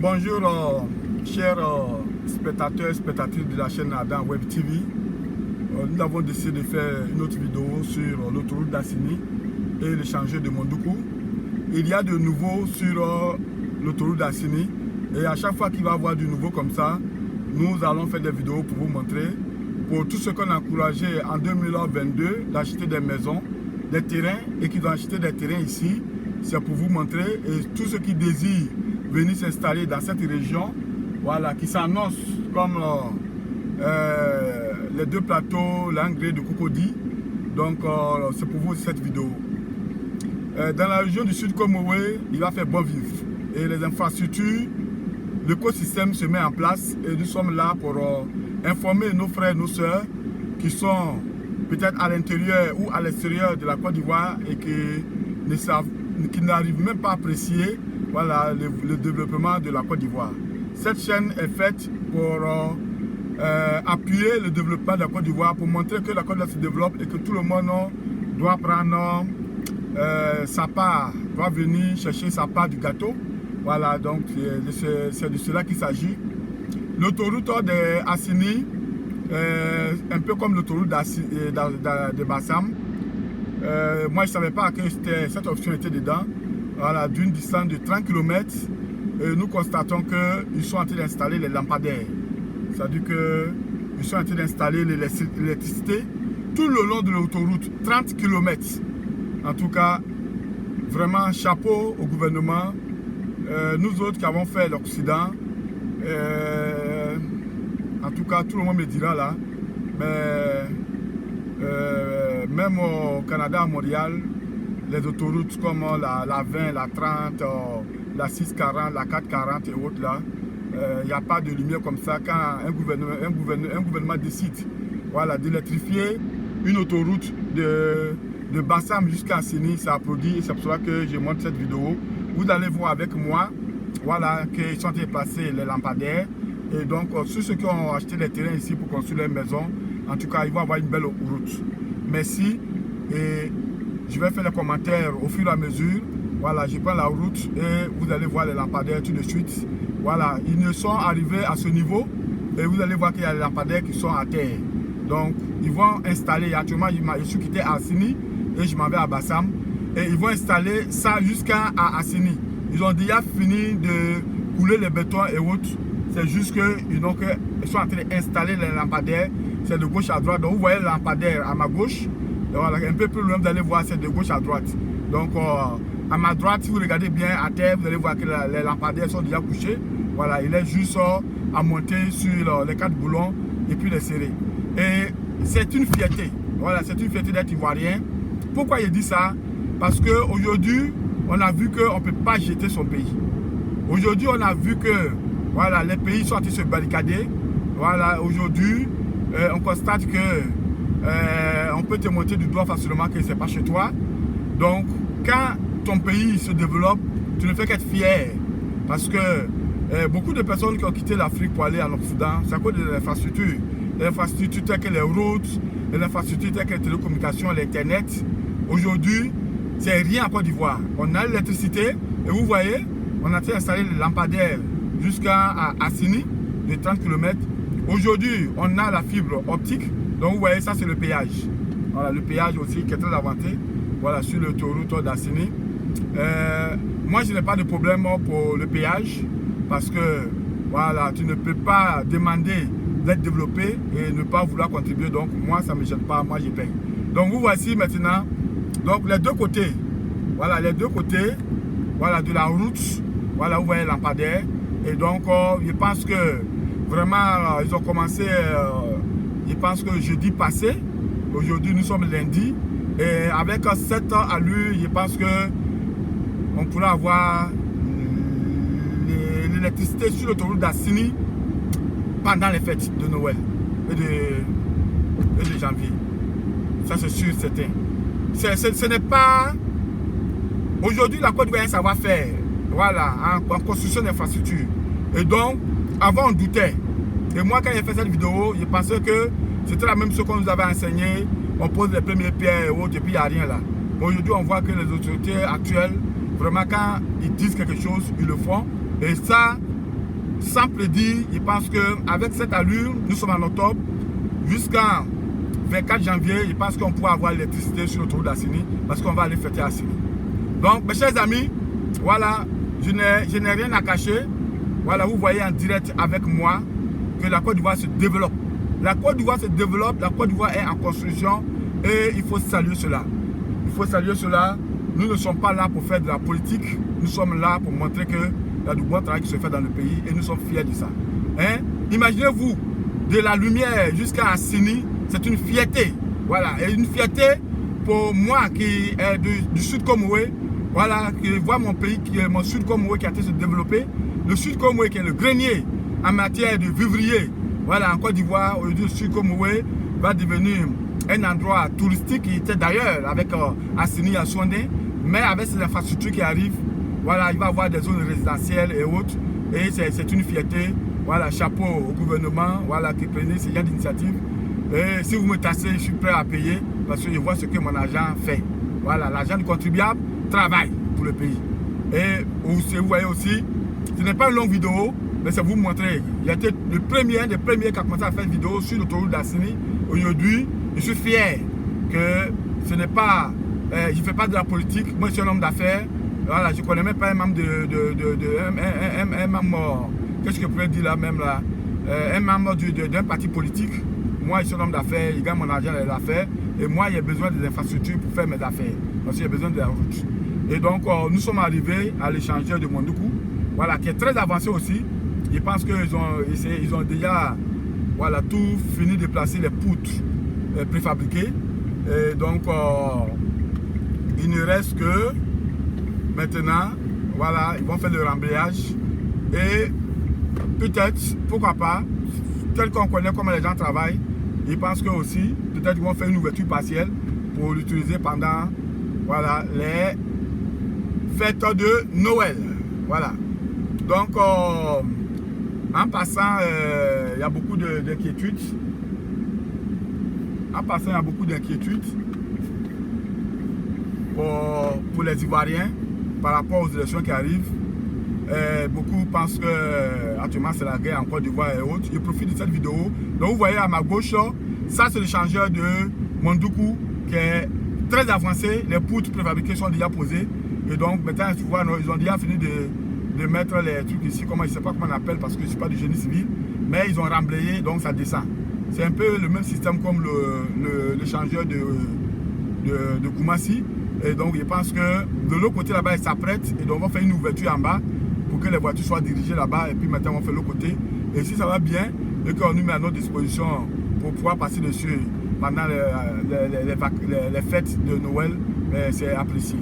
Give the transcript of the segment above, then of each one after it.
Bonjour chers spectateurs et spectatrices de la chaîne Adam Web TV. Nous avons décidé de faire une autre vidéo sur l'autoroute d'Assini et l'échangeur de Mondoukou. Il y a de nouveau sur l'autoroute d'Assini et à chaque fois qu'il va y avoir du nouveau comme ça, nous allons faire des vidéos pour vous montrer. Pour tous ceux qu'on a encouragé en 2022 d'acheter des maisons, des terrains et qui ont acheté des terrains ici, c'est pour vous montrer. Et tous ceux qui désirent venir s'installer dans cette région, voilà, qui s'annonce comme les deux plateaux, l'engrais de Cocody. Donc c'est pour vous cette vidéo. Dans la région du sud Komowé, il va faire bon vivre. Et les infrastructures, l'écosystème se met en place et nous sommes là pour informer nos frères et nos sœurs qui sont peut-être à l'intérieur ou à l'extérieur de la Côte d'Ivoire et qui n'arrivent même pas à apprécier, voilà, le développement de la Côte d'Ivoire. Cette chaîne est faite pour appuyer le développement de la Côte d'Ivoire, pour montrer que la Côte d'Ivoire se développe et que tout le monde doit prendre sa part, doit venir chercher sa part du gâteau. Voilà, donc c'est de cela qu'il s'agit. L'autoroute d'Assini, un peu comme l'autoroute de Bassam, moi je ne savais pas que cette option était dedans. Voilà, d'une distance de 30 km, nous constatons qu'ils sont en train d'installer les lampadaires. C'est-à-dire qu'ils sont en train d'installer l'électricité tout le long de l'autoroute, 30 km. En tout cas, vraiment chapeau au gouvernement. Nous autres qui avons fait l'Occident, en tout cas tout le monde me dira là, mais même au Canada, à Montréal, les autoroutes comme la 20, la 30, la 640, la 440 et autres là, il n'y a pas de lumière comme ça quand un gouvernement décide, voilà, d'électrifier une autoroute de Bassam jusqu'à Assini, ça applaudit et c'est pour cela que je montre cette vidéo. Vous allez voir avec moi, voilà, qu'ils sont en train de placer les lampadaires. Et donc, ceux qui ont acheté des terrains ici pour construire leur maison, en tout cas, ils vont avoir une belle route. Merci. Et je vais faire les commentaires au fur et à mesure. Voilà, je prends la route et vous allez voir les lampadaires tout de suite. Voilà, ils ne sont arrivés à ce niveau. Et vous allez voir qu'il y a les lampadaires qui sont à terre. Donc, ils vont installer, actuellement, je suis quitté à Assini et je m'en vais à Bassam. Et ils vont installer ça jusqu'à Assini. Ils ont déjà fini de couler les bétons et autres. C'est juste qu'ils sont en train d'installer les lampadaires. C'est de gauche à droite. Donc vous voyez le lampadaire à ma gauche. Voilà, un peu plus loin, vous allez voir, c'est de gauche à droite. Donc à ma droite, si vous regardez bien à terre, vous allez voir que les lampadaires sont déjà couchés. Voilà, il est juste à monter sur les 4 boulons et puis les serrer. Et c'est une fierté. Voilà, c'est une fierté d'être ivoirien. Pourquoi il dit ça? Parce qu'aujourd'hui, on a vu qu'on ne peut pas jeter son pays. Aujourd'hui, on a vu que voilà, les pays sont en train de se barricader. Voilà, aujourd'hui, on constate que on peut te montrer du doigt facilement que ce n'est pas chez toi. Donc, quand ton pays se développe, tu ne fais qu'être fier. Parce que beaucoup de personnes qui ont quitté l'Afrique pour aller en Occident, c'est à cause de l'infrastructure. Les infrastructures telles que les routes, les infrastructures telles que les télécommunications, l'Internet. Aujourd'hui, c'est rien en Côte d'Ivoire. On a l'électricité et vous voyez, on a installé les lampadaires jusqu'à Assini de 30 km. Aujourd'hui, on a la fibre optique. Donc vous voyez, ça c'est le péage. Voilà, le péage aussi qui est très avancé. Voilà, sur l'autoroute d'Assini. Moi, je n'ai pas de problème pour le péage parce que voilà, tu ne peux pas demander d'être développé et ne pas vouloir contribuer. Donc moi, ça ne me gêne pas, moi je paye. Donc vous voici maintenant. Donc les deux côtés, voilà, les deux côtés, voilà, de la route, voilà, vous voyez lampadaire. Et donc, je pense que vraiment, ils ont commencé, je pense que jeudi passé, aujourd'hui nous sommes lundi, et avec cette allure, je pense que on pourra avoir l'électricité sur l'autoroute d'Assini pendant les fêtes de Noël et de janvier. Ça c'est sûr, certain. Ce n'est pas... Aujourd'hui, la Côte d'Ivoire a un savoir-faire, voilà, en construction d'infrastructures. Et donc, avant, on doutait. Et moi, quand j'ai fait cette vidéo, je pensais que c'était la même chose qu'on nous avait enseigné. On pose les premières pierres et autres, et puis il n'y a rien là. Aujourd'hui, on voit que les autorités actuelles, vraiment, quand ils disent quelque chose, ils le font. Et ça, sans prédire, je pense qu'avec cette allure, nous sommes en octobre, jusqu'en 24 janvier, je pense qu'on pourra avoir l'électricité sur l'autoroute d'Assini parce qu'on va aller fêter Assini. Donc, mes chers amis, voilà, je n'ai rien à cacher. Voilà, vous voyez en direct avec moi que la Côte d'Ivoire se développe. La Côte d'Ivoire se développe, la Côte d'Ivoire est en construction et il faut saluer cela. Il faut saluer cela. Nous ne sommes pas là pour faire de la politique. Nous sommes là pour montrer qu'il y a du bon travail qui se fait dans le pays et nous sommes fiers de ça. Hein? Imaginez-vous, de la lumière jusqu'à Assini, c'est une fierté. Voilà, et une fierté pour moi qui est du Sud Comoé. Voilà, qui voit mon pays, mon Sud Comoé qui a été se développer. Le Sud Comoé qui est le grenier en matière de vivrier. Voilà, en Côte d'Ivoire, aujourd'hui, le Sud Comoé va devenir un endroit touristique qui était d'ailleurs avec Assini à Sondé, mais avec ces infrastructures qui arrivent, voilà, il va y avoir des zones résidentielles et autres. Et c'est une fierté. Voilà, chapeau au gouvernement, voilà, qui prenait ces gens d'initiative. Et si vous me tassez, je suis prêt à payer parce que je vois ce que mon argent fait. Voilà, l'argent du contribuable travaille pour le pays. Et vous voyez aussi, ce n'est pas une longue vidéo, mais c'est vous montrer. Il a été le premier, un des premiers qui a commencé à faire une vidéo sur l'autoroute d'Assini. Aujourd'hui, je suis fier que ce n'est pas, je ne fais pas de la politique. Moi, je suis un homme d'affaires. Voilà, je ne connais même pas un membre un membre, qu'est-ce que je pourrais dire là même là, un membre d'un parti politique. Moi, je suis un homme d'affaires, je gagne mon argent dans les affaires. Et moi, il y a besoin des infrastructures pour faire mes affaires. Parce qu'il y a besoin de la route. Et donc, nous sommes arrivés à l'échangeur de Mondoukou, voilà, qui est très avancé aussi. Je pense qu'ils ont déjà, voilà, tout fini de placer les poutres préfabriquées. Et donc, il ne reste que maintenant, voilà, ils vont faire le rembrayage. Et peut-être, pourquoi pas, tel qu'on connaît comment les gens travaillent, je pense que aussi, peut-être qu'ils vont faire une ouverture partielle pour l'utiliser pendant, voilà, les fêtes de Noël. Voilà. Donc, en passant, il y a beaucoup d'inquiétudes. En passant, il y a beaucoup d'inquiétudes pour les Ivoiriens par rapport aux élections qui arrivent. Beaucoup pensent que actuellement c'est la guerre en Côte d'Ivoire et autres. Je profite de cette vidéo. Donc vous voyez à ma gauche, ça c'est l'échangeur de Mondoukou qui est très avancé. Les poutres préfabriquées sont déjà posées. Et donc maintenant, tu vois, ils ont déjà fini de mettre les trucs ici. Comment, je ne sais pas comment on appelle parce que je ne suis pas du génie civil. Mais ils ont remblayé, donc ça descend. C'est un peu le même système comme l'échangeur de Koumassi. Et donc je pense que de l'autre côté là-bas, ils s'apprêtent. Et donc on va faire une ouverture en bas pour que les voitures soient dirigées là-bas. Et puis maintenant, on fait l'autre côté. Et si ça va bien, et qu'on nous met à notre disposition pour pouvoir passer dessus pendant les fêtes de Noël, c'est apprécié.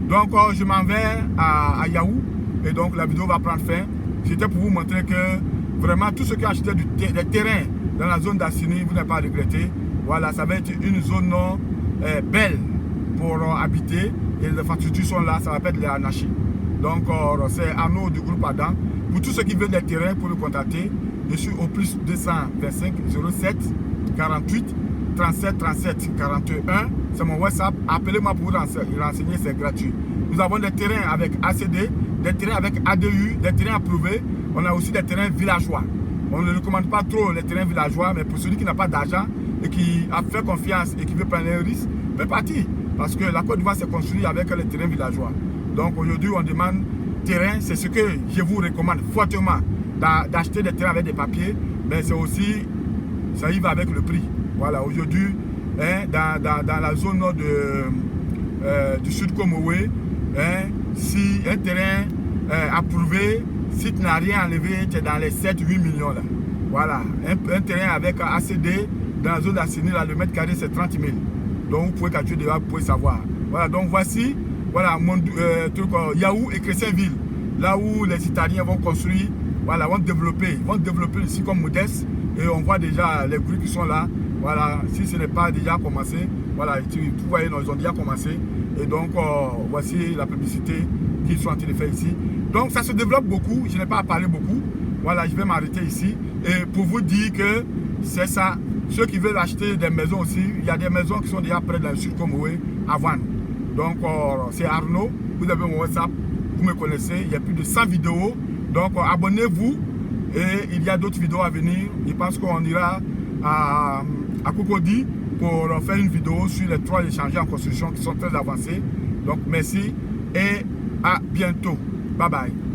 Donc, je m'en vais à Yaou. Et donc, la vidéo va prendre fin. C'était pour vous montrer que vraiment, tout ce qui a acheté des terrains dans la zone d'Assini, vous n'avez pas à regretter. Voilà, ça va être une zone belle pour habiter. Et les infrastructures sont là, ça va pas être les anarchies. Donc, c'est Arnaud du groupe Adam. Pour tous ceux qui veulent des terrains, pour me contacter, je suis au plus 225 07 48 37 37 41. C'est mon WhatsApp. Appelez-moi pour vous renseigner, c'est gratuit. Nous avons des terrains avec ACD, des terrains avec ADU, des terrains approuvés. On a aussi des terrains villageois. On ne recommande pas trop les terrains villageois, mais pour celui qui n'a pas d'argent et qui a fait confiance et qui veut prendre un risque, peut partir. Parce que la Côte d'Ivoire s'est construite avec les terrains villageois. Donc aujourd'hui, on demande terrain. C'est ce que je vous recommande fortement d'acheter des terrains avec des papiers. Mais c'est aussi, ça y va avec le prix. Voilà, aujourd'hui, hein, dans la zone nord du Sud Comoé, hein, si un terrain approuvé, si tu n'as rien enlevé, tu es dans les 7-8 millions là. Voilà, un terrain avec ACD dans la zone d'Assini, le mètre carré c'est 30 000. Donc vous pouvez calculer déjà, vous pouvez savoir. Voilà, donc voici, voilà, Yaou et Crescenville, là où les Italiens vont construire, voilà, vont développer ici comme Modeste. Et on voit déjà les groupes qui sont là. Voilà, si ce n'est pas déjà commencé, voilà, vous voyez, ils ont déjà commencé. Et donc, voici la publicité qu'ils sont en train de faire ici. Donc, ça se développe beaucoup. Je n'ai pas à parler beaucoup. Voilà, je vais m'arrêter ici. Et pour vous dire que c'est ça. Ceux qui veulent acheter des maisons aussi, il y a des maisons qui sont déjà près dans le Sud Comoé à vendre. Donc, c'est Arnaud. Vous avez mon WhatsApp. Vous me connaissez. Il y a plus de 100 vidéos. Donc, abonnez-vous Et il y a d'autres vidéos à venir. Je pense qu'on ira à Cocody pour faire une vidéo sur les 3 échangeurs en construction qui sont très avancés. Donc merci et à bientôt. Bye bye.